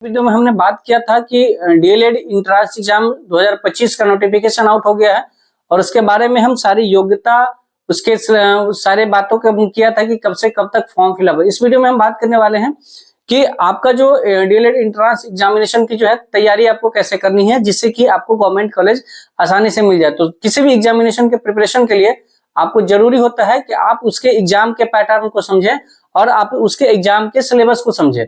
Video में हमने बात किया था कि डीएलएड इंट्रांस एग्जाम 2025 का नोटिफिकेशन आउट हो गया है और उसके बारे में हम सारी योग्यता उसके सारे बातों का किया था कि कब से कब तक फॉर्म फिलअप है। इस वीडियो में हम बात करने वाले हैं कि आपका जो डीएलएड इंट्रांस एग्जामिनेशन की जो है तैयारी आपको कैसे करनी है जिससे कि आपको गवर्नमेंट कॉलेज आसानी से मिल जाए। तो किसी भी एग्जामिनेशन के प्रिपरेशन के लिए आपको जरूरी होता है कि आप उसके एग्जाम के पैटर्न को समझें और आप उसके एग्जाम के सिलेबस को समझें।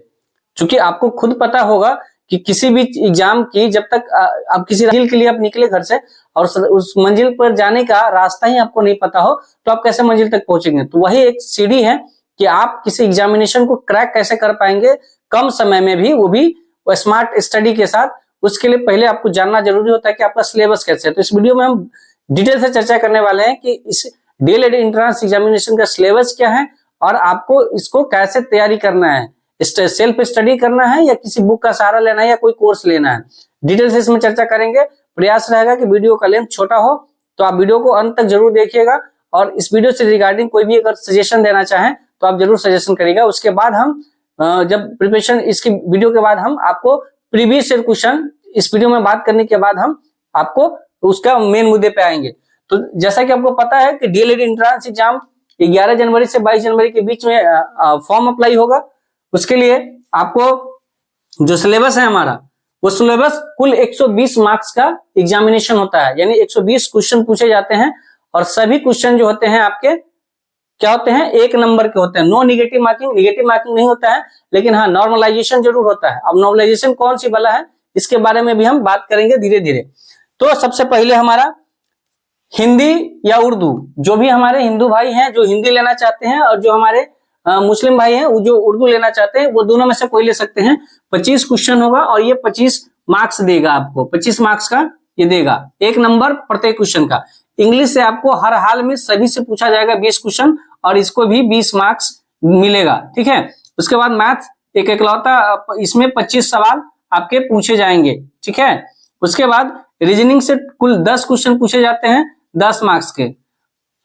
क्योंकि आपको खुद पता होगा कि किसी भी एग्जाम की जब तक आप किसी मंजिल के लिए आप निकले घर से और उस मंजिल पर जाने का रास्ता ही आपको नहीं पता हो तो आप कैसे मंजिल तक पहुंचेंगे। तो वही एक सीढ़ी है कि आप किसी एग्जामिनेशन को क्रैक कैसे कर पाएंगे कम समय में भी, वो भी स्मार्ट स्टडी के साथ। उसके लिए पहले आपको जानना जरूरी होता है कि आपका सिलेबस कैसे है। तो इस वीडियो में हम डिटेल से चर्चा करने वाले हैं कि इस डीएलएड एंट्रेंस एग्जामिनेशन का सिलेबस क्या है और आपको इसको कैसे तैयारी करना है, सेल्फ स्टडी करना है या किसी बुक का सहारा लेना है या कोई कोर्स लेना है। डिटेल से इसमें चर्चा करेंगे। प्रयास रहेगा कि वीडियो का लेंथ छोटा हो तो आप वीडियो को अंत तक जरूर देखिएगा और इस वीडियो से रिगार्डिंग कोई भी अगर सजेशन देना चाहें तो आप जरूर सजेशन करिएगा। उसके बाद हम जब प्रिपरेशन इसकी वीडियो के बाद हम आपको प्रीवियस ईयर क्वेश्चन इस वीडियो में बात करने के बाद हम आपको उसका मेन मुद्दे पे आएंगे। तो जैसा कि आपको पता है कि डीएलएड एंट्रेंस एग्जाम 11 जनवरी से 22 जनवरी के बीच में फॉर्म अप्लाई होगा। उसके लिए आपको जो सिलेबस है हमारा वो सिलेबस कुल 120 मार्क्स का एग्जामिनेशन होता है, यानी 120 क्वेश्चन पूछे जाते हैं और सभी क्वेश्चन जो होते हैं आपके क्या होते हैं, 1 नंबर के होते हैं। नो निगेटिव मार्किंग नहीं होता है, लेकिन हाँ नॉर्मलाइजेशन जरूर होता है। अब नॉर्मलाइजेशन कौन सी वाला है इसके बारे में भी हम बात करेंगे धीरे धीरे। तो सबसे पहले हमारा हिंदी या उर्दू, जो भी हमारे हिंदू भाई हैं जो हिंदी लेना चाहते हैं और जो हमारे मुस्लिम भाई हैं वो जो उर्दू लेना चाहते हैं वो दोनों में से कोई ले सकते हैं। 25 क्वेश्चन होगा और ये 25 मार्क्स देगा आपको, 25 मार्क्स का ये देगा, 1 नंबर प्रत्येक क्वेश्चन का। इंग्लिश से आपको हर हाल में सभी से पूछा जाएगा 20 क्वेश्चन और इसको भी 20 मार्क्स मिलेगा, ठीक है। उसके बाद मैथ एक इकलौता, इसमें 25 सवाल आपके पूछे जाएंगे, ठीक है। उसके बाद रीजनिंग से कुल 10 क्वेश्चन पूछे जाते हैं 10 मार्क्स के।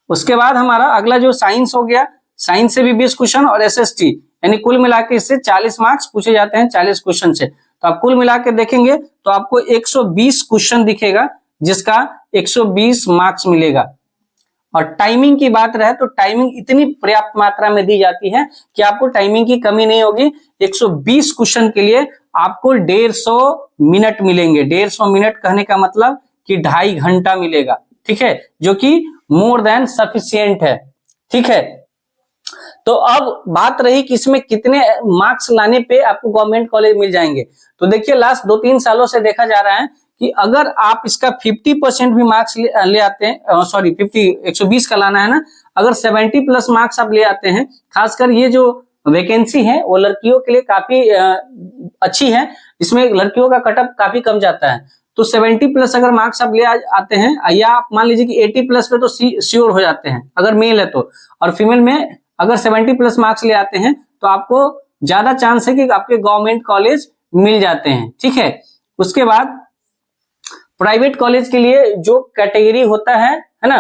उसके बाद हमारा अगला जो साइंस हो गया, साइंस से भी 20 क्वेश्चन और एसएसटी, यानी कुल मिला के इससे 40 मार्क्स पूछे जाते हैं 40 क्वेश्चन से। तो आप कुल मिला के देखेंगे तो आपको 120 क्वेश्चन दिखेगा जिसका 120 मार्क्स मिलेगा। और टाइमिंग की बात रहे तो टाइमिंग इतनी पर्याप्त मात्रा में दी जाती है कि आपको टाइमिंग की कमी नहीं होगी। 120 क्वेश्चन के लिए आपको 150 मिनट मिलेंगे। 150 मिनट कहने का मतलब कि 2.5 घंटा मिलेगा, ठीक है, जो कि मोर देन सफिशियंट है, ठीक है। तो अब बात रही कि इसमें कितने मार्क्स लाने पे आपको गवर्नमेंट कॉलेज मिल जाएंगे। तो देखिए लास्ट 2-3 सालों से देखा जा रहा है कि अगर आप इसका 50% भी मार्क्स ले आते हैं, सॉरी 120 का लाना है ना, अगर 70 प्लस मार्क्स आप ले आते हैं, खासकर ये जो वैकेंसी है वो लड़कियों के लिए काफी अच्छी है, इसमें लड़कियों का कटअप काफी कम जाता है। तो 70 प्लस अगर मार्क्स आप ले आते हैं या आप मान लीजिए कि 80 प्लस पे तो श्योर हो जाते हैं अगर मेल है तो, और फीमेल में अगर 70 प्लस मार्क्स ले आते हैं तो आपको ज्यादा चांस है कि आपके गवर्नमेंट कॉलेज मिल जाते हैं, ठीक है। उसके बाद प्राइवेट कॉलेज के लिए जो कैटेगरी होता है ना,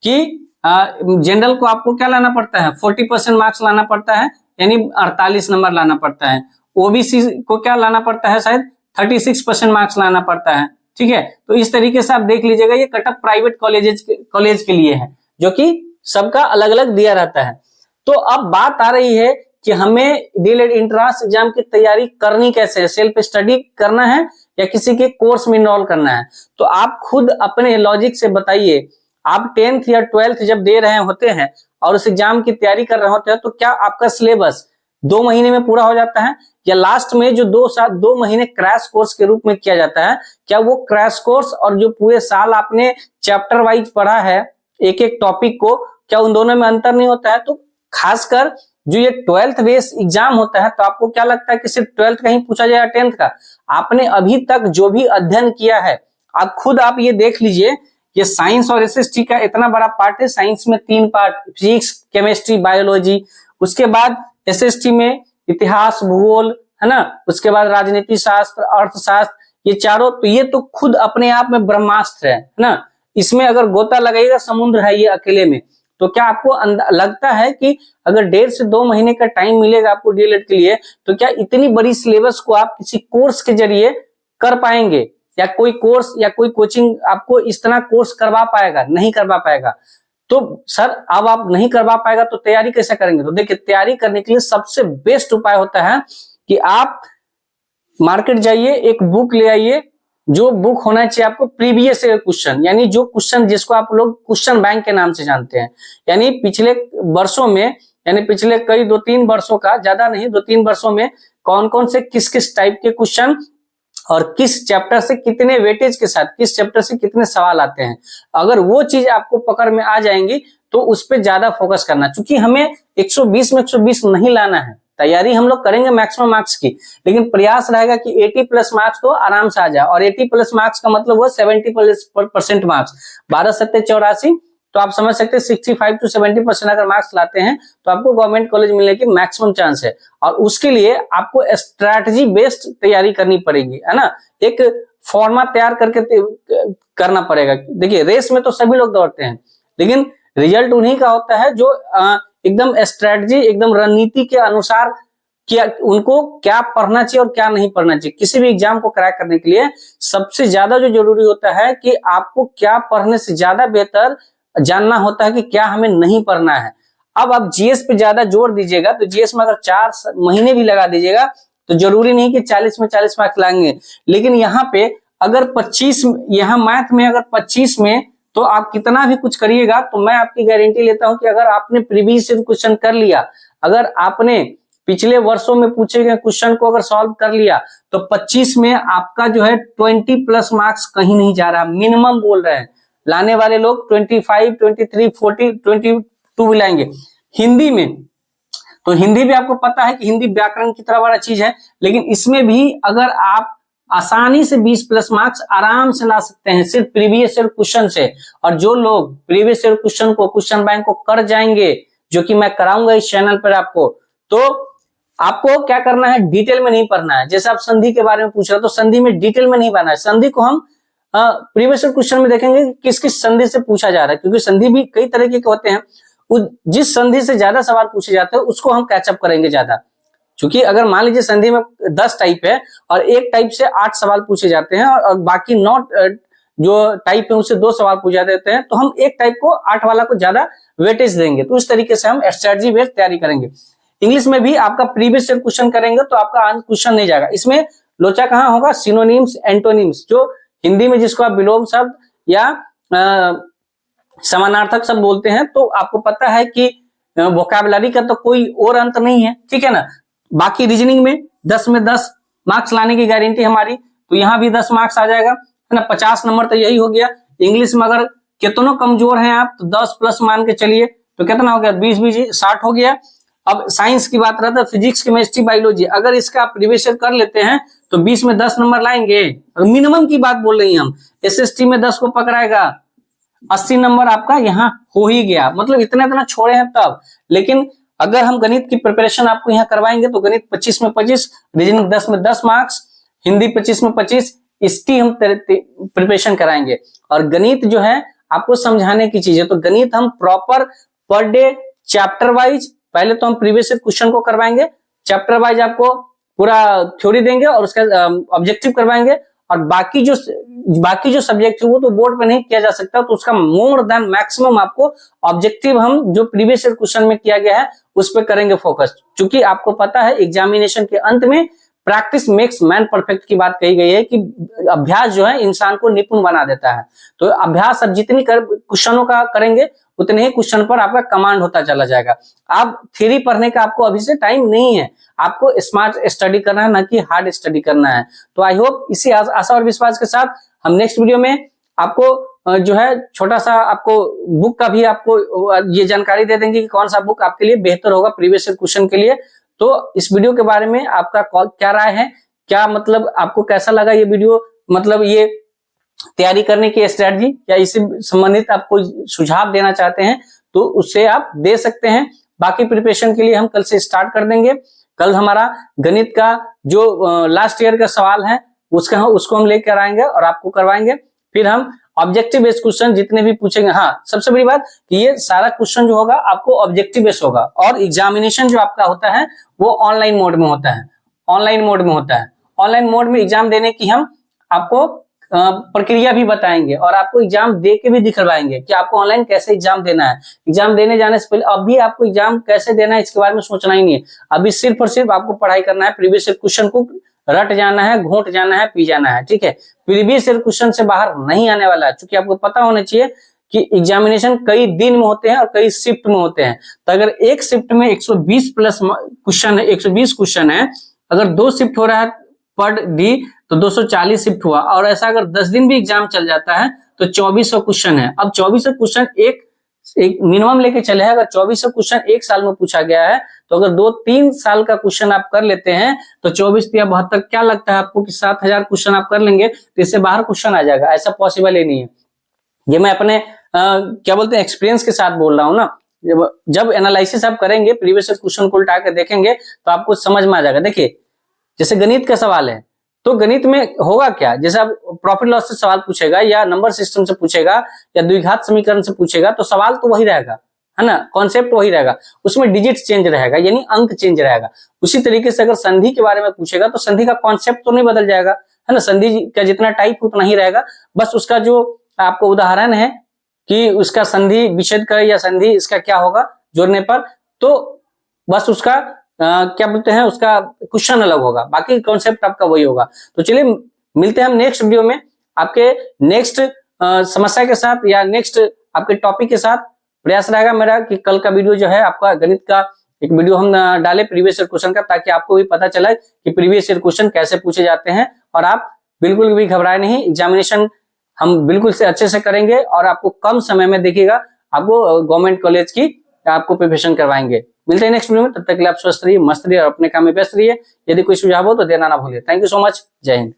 कि जनरल को आपको क्या लाना पड़ता है, 40% मार्क्स लाना पड़ता है, यानी 48 नंबर लाना पड़ता है। ओबीसी को क्या लाना पड़ता है, शायद 36% मार्क्स लाना पड़ता है, ठीक है। तो इस तरीके से आप देख लीजिएगा, ये कटअप प्राइवेट कॉलेज के लिए है जो कि सबका अलग अलग दिया रहता है। तो अब बात आ रही है कि हमें डीएलएड एंट्रेंस एग्जाम की तैयारी करनी कैसे है, सेल्फ स्टडी करना है या किसी के कोर्स में इनरोल करना है। तो आप खुद अपने लॉजिक से बताइए, आप 10th या 12th जब दे रहे होते हैं और उस एग्जाम की तैयारी कर रहे होते हैं तो क्या आपका सिलेबस 2 महीने में पूरा हो जाता है या लास्ट में जो 2 महीने क्रैश कोर्स के रूप में किया जाता है, क्या वो क्रैश कोर्स और जो पूरे साल आपने चैप्टर वाइज पढ़ा है एक एक टॉपिक को, क्या उन दोनों में अंतर नहीं होता है। तो खासकर जो ये 12th बेस एग्जाम होता है तो आपको क्या लगता है कि सिर्फ 12th का ही पूछा जाएगा 10th का? आपने अभी तक जो भी अध्ययन किया है आप ये देख लीजिए, ये साइंस और एसएसटी का इतना बड़ा पार्ट है। साइंस में 3 पार्ट, फिजिक्स, केमिस्ट्री, बायोलॉजी। उसके बाद एसएसटी में इतिहास, भूगोल, है ना, उसके बाद राजनीति शास्त्र, अर्थशास्त्र, ये चारों। तो ये तो खुद अपने आप में ब्रह्मास्त्र है ना। इसमें अगर गोता लगाइएगा समुद्र है ये अकेले में। तो क्या आपको लगता है कि अगर 1.5 से 2 महीने का टाइम मिलेगा आपको डीएलएड के लिए, तो क्या इतनी बड़ी सिलेबस को आप किसी कोर्स के जरिए कर पाएंगे, या कोई कोर्स या कोई कोचिंग आपको इस तरह कोर्स करवा पाएगा? नहीं करवा पाएगा। तो सर अब आप नहीं करवा पाएगा तो तैयारी कैसे करेंगे? तो देखिए, तैयारी करने के लिए सबसे बेस्ट उपाय होता है कि आप मार्केट जाइए, एक बुक ले आइए। जो बुक होना चाहिए आपको प्रीवियस ईयर क्वेश्चन, यानी जो क्वेश्चन जिसको आप लोग क्वेश्चन बैंक के नाम से जानते हैं, यानी पिछले वर्षों में, यानी पिछले कई 2-3 वर्षों का, ज्यादा नहीं 2-3 वर्षों में कौन कौन से किस किस टाइप के क्वेश्चन और किस चैप्टर से कितने वेटेज के साथ किस चैप्टर से कितने सवाल आते हैं। अगर वो चीज आपको पकड़ में आ जाएंगी तो उस पर ज्यादा फोकस करना, क्योंकि हमें 120 में 120 नहीं लाना है। तैयारी हम लोग करेंगे मैक्सिमम मार्क्स की, लेकिन प्रयास रहेगा कि 80+ मार्क्स तो आराम से आ जाए। और 80+ मार्क्स का मतलब वो 70% मार्क्स, 12 सत्ते 84, तो आप समझ सकते हैं 65 to 70% अगर मार्क्स लाते हैं तो आपको गवर्नमेंट कॉलेज मिलने की मैक्सिमम चांस है। और उसके लिए आपको स्ट्रैटेजी बेस्ड तैयारी करनी पड़ेगी, है ना। एक फॉर्मेट तैयार करके करना पड़ेगा। देखिए, रेस में तो सभी लोग दौड़ते हैं, लेकिन रिजल्ट उन्हीं का होता है जो एकदम स्ट्रैटेजी, एकदम रणनीति के अनुसार क्या उनको क्या पढ़ना चाहिए और क्या नहीं पढ़ना चाहिए। किसी भी एग्जाम को क्रैक करने के लिए सबसे ज्यादा जो जरूरी होता है कि आपको क्या पढ़ने से ज्यादा बेहतर जानना होता है कि क्या हमें नहीं पढ़ना है। अब आप जीएस पे ज्यादा जोर दीजिएगा तो जीएस में अगर 4 महीने भी लगा दीजिएगा तो जरूरी नहीं कि 40 में 40 मार्क्स लाएंगे। लेकिन यहाँ पे अगर 25, यहाँ मैथ में अगर 25 में, तो आप कितना भी कुछ करिएगा तो मैं आपकी गारंटी लेता हूं कि अगर आपने प्रीवियस क्वेश्चन कर लिया, अगर आपने पिछले वर्षों में पूछे गए क्वेश्चन को अगर सॉल्व कर लिया, तो 25 में आपका जो है 20+ मार्क्स कहीं नहीं जा रहा, मिनिमम बोल रहे हैं। लाने वाले लोग 25, 23, 40, 22 भी लाएंगे। हिंदी में तो हिंदी भी आपको पता है कि हिंदी व्याकरण की तरह वाला चीज है, लेकिन इसमें भी अगर आप आसानी से 20+ मार्क्स आराम से ला सकते हैं सिर्फ प्रीवियस ईयर क्वेश्चन से। और जो लोग प्रीवियस ईयर क्वेश्चन को, क्वेश्चन बैंक को कर जाएंगे, जो कि मैं कराऊंगा इस चैनल पर आपको, तो आपको क्या करना है, डिटेल में नहीं पढ़ना है। जैसे आप संधि के बारे में पूछ रहे हो, तो संधि में डिटेल में नहीं पढ़ना है। संधि को हम प्रीवियस ईयर क्वेश्चन में देखेंगे किस किस संधि से पूछा जा रहा है, क्योंकि संधि भी कई तरीके के होते हैं। जिस संधि से ज्यादा सवाल पूछे जाते हैं उसको हम कैचअप करेंगे ज्यादा। क्योंकि अगर मान लीजिए संधि में 10 टाइप है और एक टाइप से 8 सवाल पूछे जाते हैं और बाकी 9 जो टाइप है उससे 2 सवाल पूछा देते हैं, तो हम एक टाइप को 8 वाला को ज्यादा वेटेज देंगे। तो इस तरीके से हम स्ट्रेटजी बेस्ड तैयारी करेंगे। इंग्लिश में भी आपका प्रीवियस ईयर क्वेश्चन करेंगे तो आपका क्वेश्चन नहीं जाएगा। इसमें लोचा कहाँ होगा, सिनोनिम्स, एंटोनिम्स, जो हिंदी में जिसको आप विलोम शब्द या समानार्थक शब्द बोलते हैं, तो आपको पता है कि वोकैबुलरी का तो कोई और अंत नहीं है, ठीक है ना। बाकी रीजनिंग में 10 में 10 मार्क्स लाने की गारंटी हमारी, तो यहाँ भी 10 मार्क्स आ जाएगा, है ना। 50 नंबर तो यही हो गया। इंग्लिश में अगर कितनों कमजोर हैं आप तो 10+ मान के चलिए, तो कितना हो गया, 20 60 हो गया। अब साइंस की बात रहता है, फिजिक्स, केमिस्ट्री, बायोलॉजी, अगर इसका आप प्रीवियस ईयर कर लेते हैं तो 20 में 10 नंबर लाएंगे। मिनिमम की बात बोल रही हैं हम। एसएसटी में 10 को पकड़ाएगा, 80 नंबर आपका यहाँ हो ही गया। मतलब इतना छोड़े हैं तब। लेकिन अगर हम गणित की प्रिपरेशन आपको यहाँ करवाएंगे तो गणित 25 में 25, रीजनिंग 10 में 10 मार्क्स, हिंदी 25 में 25, इसकी हम प्रिपरेशन कराएंगे। और गणित जो है आपको समझाने की चीज है, तो गणित हम proper per day chapter wise, पहले तो हम प्रीवियस क्वेश्चन को करवाएंगे, चैप्टर वाइज आपको पूरा थ्योरी देंगे और उसका ऑब्जेक्टिव करवाएंगे। और बाकी जो सब्जेक्ट है वो तो बोर्ड पे नहीं किया जा सकता, तो उसका मोर देन मैक्सिमम आपको ऑब्जेक्टिव हम जो प्रीवियस ईयर क्वेश्चन में किया गया है उस पर करेंगे फोकस। क्योंकि आपको पता है एग्जामिनेशन के अंत में प्रैक्टिस मेक्स मैन परफेक्ट की बात कही गई है कि अभ्यास जो है इंसान को निपुण बना देता है। तो अभ्यास अब जितनी क्वेश्चनों का करेंगे उतने ही क्वेश्चन पर आपका कमांड होता चला जाएगा। आप थ्योरी पढ़ने का आपको अभी से टाइम नहीं है, आपको स्मार्ट स्टडी करना है, ना कि हार्ड स्टडी करना है। तो आई होप इसी आशा और विश्वास के साथ हम नेक्स्ट वीडियो में आपको जो है छोटा सा आपको बुक का भी आपको ये जानकारी दे देंगे कि कौन सा बुक आपके लिए बेहतर होगा प्रीवियस ईयर क्वेश्चन के लिए। तो इस वीडियो के बारे में आपका क्या राय है, क्या मतलब आपको कैसा लगा ये वीडियो, मतलब ये तैयारी करने की स्ट्रेटजी, या इससे संबंधित आप कोई सुझाव देना चाहते हैं तो उससे आप दे सकते हैं। बाकी प्रिपरेशन के लिए हम कल से स्टार्ट कर देंगे। कल हमारा गणित का जो लास्ट ईयर का सवाल है उसको हम लेकर आएंगे और आपको करवाएंगे। फिर हम ऑब्जेक्टिव बेस्ड क्वेश्चन जितने भी पूछेंगे, हाँ सबसे बड़ी बात कि ये सारा क्वेश्चन जो होगा आपको ऑब्जेक्टिव बेस्ड होगा, और एग्जामिनेशन जो आपका होता है वो ऑनलाइन मोड में होता है। ऑनलाइन मोड में होता है। ऑनलाइन मोड में एग्जाम देने की हम आपको प्रक्रिया भी बताएंगे और आपको एग्जाम दे के भी दिखवाएंगे कि आपको ऑनलाइन कैसे एग्जाम देना है। एग्जाम देने जाने से पहले अभी आपको एग्जाम कैसे देना है इसके बारे में सोचना ही नहीं है। अभी सिर्फ और सिर्फ आपको पढ़ाई करना है, प्रीवियस ईयर क्वेश्चन को रट जाना है, घोंट जाना है, पी जाना है, ठीक है। प्रीवियस ईयर क्वेश्चन से बाहर नहीं आने वाला है, क्योंकि आपको पता होना चाहिए कि एग्जामिनेशन कई दिन में होते हैं और कई शिफ्ट में होते हैं। तो अगर एक शिफ्ट में 120 प्लस क्वेश्चन है, 120 क्वेश्चन है, अगर 2 शिफ्ट हो रहा है पर डी तो 240 शिफ्ट हुआ, और ऐसा अगर 10 दिन भी एग्जाम चल जाता है तो 2400 क्वेश्चन है। अब 2400 क्वेश्चन एक मिनिमम लेके चले हैं, अगर 2400 क्वेश्चन एक साल में पूछा गया है तो अगर 2-3 साल का क्वेश्चन आप कर लेते हैं तो 24 या 72 क्या लगता है आपको कि 7000 क्वेश्चन आप कर लेंगे तो इससे बाहर क्वेश्चन आ जाएगा? ऐसा पॉसिबल ही नहीं है। ये मैं अपने क्या बोलते हैं एक्सपीरियंस के साथ बोल रहा हूँ ना। जब एनालिसिस आप करेंगे, प्रीवियस क्वेश्चन को उल्टा के देखेंगे तो आपको समझ में आ जाएगा। देखिए जैसे गणित का सवाल है तो गणित में होगा क्या, जैसे आप प्रॉफिट लॉस से सवाल पूछेगा या नंबर सिस्टम से पूछेगा या द्विघात समीकरण से पूछेगा तो सवाल तो वही रहेगा, है ना, कॉन्सेप्ट वही रहेगा, उसमें डिजिट चेंज रहेगा यानी अंक चेंज रहेगा। उसी तरीके से अगर संधि के बारे में पूछेगा तो संधि का कॉन्सेप्ट तो नहीं बदल जाएगा, है ना, संधि का जितना टाइप उतना ही रहेगा, बस उसका जो आपको उदाहरण है कि उसका संधि विच्छेद करे या संधि इसका क्या होगा जोड़ने पर, तो बस उसका क्या बोलते हैं उसका क्वेश्चन अलग होगा, बाकी कॉन्सेप्ट आपका वही होगा। तो चलिए मिलते हैं हम नेक्स्ट वीडियो में आपके नेक्स्ट समस्या के साथ या नेक्स्ट आपके टॉपिक के साथ। प्रयास रहेगा मेरा कि कल का वीडियो जो है आपका गणित का एक वीडियो हम डाले प्रीवियस ईयर क्वेश्चन का, ताकि आपको भी पता चला कि प्रीवियस ईयर क्वेश्चन कैसे पूछे जाते हैं, और आप बिल्कुल भी घबराए नहीं। एग्जामिनेशन हम बिल्कुल से अच्छे से करेंगे और आपको कम समय में देखिएगा आपको गवर्नमेंट कॉलेज की आपको प्रिपरेशन करवाएंगे। मिलते हैं नेक्स्ट वीडियो में, तब तक के लिए आप स्वस्थ रहिए, मस्त रहिए और अपने काम में व्यस्त रहिए। यदि कोई सुझाव हो तो देना ना भूलिए। Thank you so much. जय हिंद।